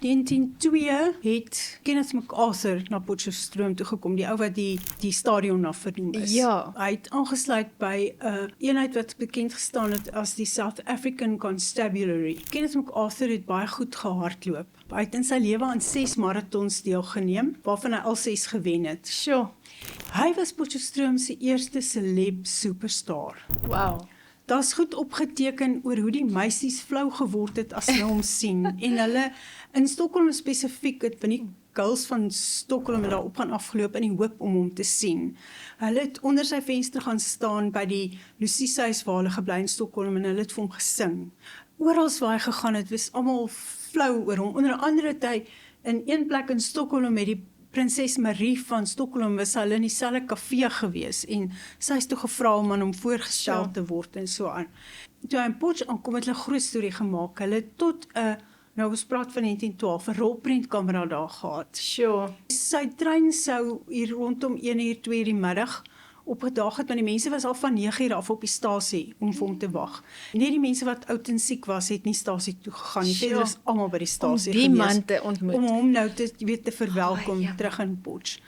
1902 het Kenneth MacArthur na Potchefstroom toe gekom, die ou wat die stadion na vernoem is. Ja. Hy het aangesluit by 'n eenheid wat bekend gestaan het as die South African Constabulary. Kenneth MacArthur het baie goed gehardloop. Hy het in sy lewe aan 6 marathons deelgeneem, waarvan hy al 6 gewen het. Sure. Hy was Potchefstroom se eerste celeb superstar. Wow. Daar's goed opgeteken oor hoe die meisies flou geword het as hulle hom sien. En hulle, in Stockholm spesifiek, het van die girls van Stockholm daar op gaan afgeloop in die hoop om hom te sien. Hulle het onder sy venster gaan staan by die Lucieshuis waar hulle gebly in Stockholm en hulle het vir hom gesing. Oral waar hy gegaan het, was almal flou oor hom. Onder andere het hy in een plek in Stockholm met die Prinses Marie van Stockholm was hulle in dieselfde kafee gewees en sy is toe gevra om aan hom voorgestel te word en so aan. Toe hy in Potch aankom het hulle 'n groot storie gemaak. Hulle het tot 'n, nou ons praat van 1912, 'n rolprentkamera daar gehad. Sure. Sy trein sou hier rondom 1:00, 2:00 die middag opgedaag het, want die mense was al van 9:00 af op die stasie om vir hom te wag. Net die mense wat oud en siek was, het nie stasie toe gegaan nie. Verder was almal by die stasie Om die gewees, man te ontmoet. om hom nou te verwelkom ja. terug in Potch.